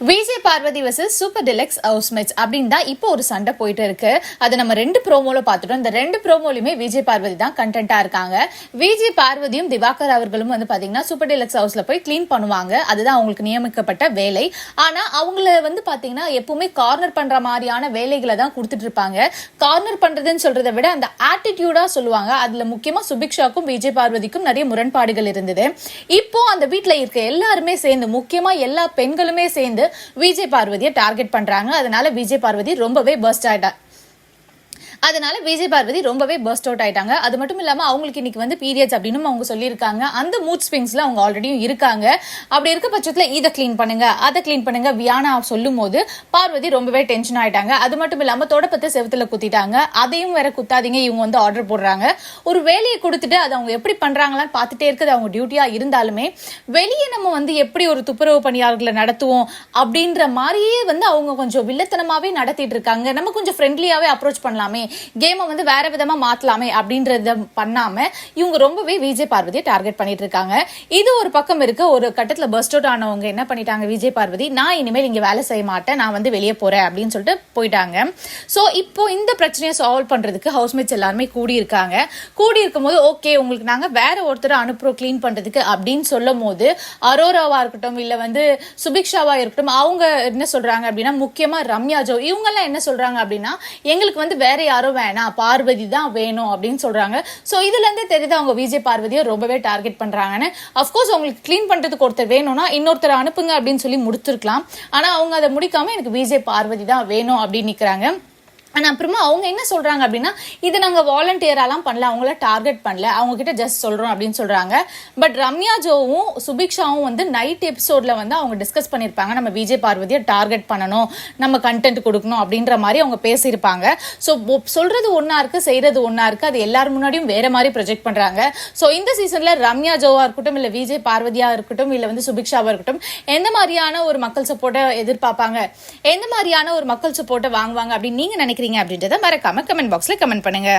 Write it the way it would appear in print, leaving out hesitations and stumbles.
Vijay Parvathi versus super deluxe housemates அப்படின்னு தான் இப்போ ஒரு சண்டை போயிட்டு இருக்கு. அதை நம்ம 2 ப்ரோமோல பார்த்துட்டோம். இந்த 2 ப்ரோமோலையுமே விஜய் பார்வதி தான் கண்டென்ட்டா இருக்காங்க. விஜய் பார்வதியும் திவாகர் அவர்களும் வந்து பாத்தீங்கன்னா சூப்பர் டிலக்ஸ் ஹவுஸ்ல போய் கிளீன் பண்ணுவாங்க. அதுதான் அவங்களுக்கு நியமிக்கப்பட்ட வேலை. ஆனா அவங்கள வந்து பாத்தீங்கன்னா எப்பவுமே கார்னர் பண்ற மாதிரியான வேலைகளை தான் கொடுத்துட்டு இருப்பாங்க. கார்னர் பண்றதுன்னு சொல்றதை விட அந்த ஆட்டிடியூடா சொல்லுவாங்க. அதுல முக்கியமா சுபிக்ஷாக்கும் விஜய் பார்வதிக்கும் நிறைய முரண்பாடுகள் இருந்தது. இப்போ அந்த வீட்டுல இருக்க எல்லாருமே சேர்ந்து, முக்கியமா எல்லா பெண்களுமே சேர்ந்து விஜய் பார்வதியை டார்கெட் பண்றாங்க. அதனால விஜய் பார்வதி ரொம்பவே பர்ஸ்ட் அவுட் ஆயிட்டாங்க. அது மட்டும் இல்லாம அவங்களுக்கு இன்னைக்கு வந்து பீரியட்ஸ் அப்படின்னு அவங்க சொல்லியிருக்காங்க. அந்த மூட் ஸ்விங்ஸ்ல அவங்க ஆல்ரெடியும் இருக்காங்க. அப்படி இருக்க பட்சத்துல இதை கிளீன் பண்ணுங்க, அதை கிளீன் பண்ணுங்க வியானா சொல்லும் போது பார்வதி ரொம்பவே டென்ஷன் ஆயிட்டாங்க. அது மட்டும் இல்லாம தொடப்பத்தை செவுத்துல குத்திட்டாங்க. அதையும் வேற குத்தாதீங்க இவங்க வந்து ஆர்டர் போடுறாங்க. ஒரு வேலையை கொடுத்துட்டு அதை அவங்க எப்படி பண்றாங்களான்னு பார்த்துட்டே இருக்குது அவங்க டியூட்டியா இருந்தாலுமே, வெளியே நம்ம வந்து எப்படி ஒரு துப்புரவு பணியாளர்களை நடத்துவோம் அப்படின்ற மாதிரியே வந்து அவங்க கொஞ்சம் வில்லத்தனமாவே நடத்திட்டு இருக்காங்க. நம்ம கொஞ்சம் ஃப்ரெண்ட்லியாவே அப்ரோச் பண்ணலாமே, கேமை வந்து வேற விதமா மாத்தலாமே அப்படின்றத பண்ணாம இவங்க ரொம்பவே விஜய் பார்வதியை டார்கெட் பண்ணிட்டு இருக்காங்க. இது ஒரு பக்கம் இருக்கு. ஒரு கட்டத்துல பர்ஸ்ட் அவுட் ஆனவங்க என்ன பண்ணிட்டாங்க, விஜய் பார்வதி நான் இனிமேல் இங்க வேலை செய்ய மாட்டேன், நான் வந்து வெளியே போறேன் அப்படின்னு சொல்லிட்டு போயிட்டாங்க. சோ இப்போ இந்த பிரச்சனையை சால்வ் பண்றதுக்கு ஹவுஸ்மேட்ஸ் எல்லாருமே கூடி இருக்காங்க. கூடி இருக்கும் போது ஓகே உங்களுக்கு நாங்க வேற ஒருத்தரை அனுப்புறோம் கிளீன் பண்றதுக்கு அப்படின்னு சொல்லும் போது, அரோராவா இருக்கட்டும் இல்ல வந்து சுபிக்ஷாவா இருக்கட்டும், அவங்க என்ன சொல்றாங்க அப்படின்னா, முக்கியமா ரம்யா ஜோ இவங்க எல்லாம் என்ன சொல்றாங்க அப்படின்னா, எங்களுக்கு வந்து வேற யாரும் வேணாம், பார்வதி தான் வேணும் அப்படின்னு சொல்றாங்க. சோ இதுல இருந்தே தெரியுது அவங்க விஜய் பார்வதியை ரொம்பவே டார்கெட் பண்றாங்கன்னு. அப்கோர்ஸ் உங்களுக்கு கிளீன் பண்றதுக்கு ஒருத்தர் வேணும்னா இன்னொருத்தர் அனுப்புங்க அப்படின்னு சொல்லி முடிச்சிருக்கலாம். ஆனா அவங்க அதை முடிக்காம எனக்கு விஜய் பார்வதி தான் வேணும் அப்படின்னு நிக்கிறாங்க. ஆனா அப்புறமா அவங்க என்ன சொல்றாங்க அப்படின்னா, இதை நாங்க வாலண்டியராலாம் பண்ணல, அவங்கள டார்கெட் பண்ணல, அவங்க கிட்ட ஜஸ்ட் சொல்றோம் அப்படின்னு சொல்றாங்க. பட் ரம்யா ஜோவும் சுபிக்ஷாவும் வந்து நைட் எபிசோட்ல வந்து அவங்க டிஸ்கஸ் பண்ணிருப்பாங்க, நம்ம விஜய் பார்வதியை டார்கெட் பண்ணணும், நம்ம கண்டென்ட் கொடுக்கணும் அப்படின்ற மாதிரி அவங்க பேசியிருப்பாங்க. ஸோ சொல்றது ஒன்னா இருக்கு, செய்யறது ஒன்னா இருக்கு. அது எல்லாரும் முன்னாடியும் வேற மாதிரி ப்ரொஜெக்ட் பண்றாங்க. ஸோ இந்த சீசன்ல ரம்யா ஜோவா இருக்கட்டும் இல்ல விஜய் பார்வதியா இருக்கட்டும் இல்ல வந்து சுபிக்ஷாவா இருக்கட்டும், எந்த மாதிரியான ஒரு மக்கள் சப்போர்ட்டை எதிர்பார்ப்பாங்க, எந்த மாதிரியான ஒரு மக்கள் சப்போர்ட்டை வாங்குவாங்க அப்படின்னு நீங்க நினைக்கிறீங்க அப்படின்றத மறக்காம கமெண்ட் பாக்ஸ்ல கமெண்ட் பண்ணுங்க.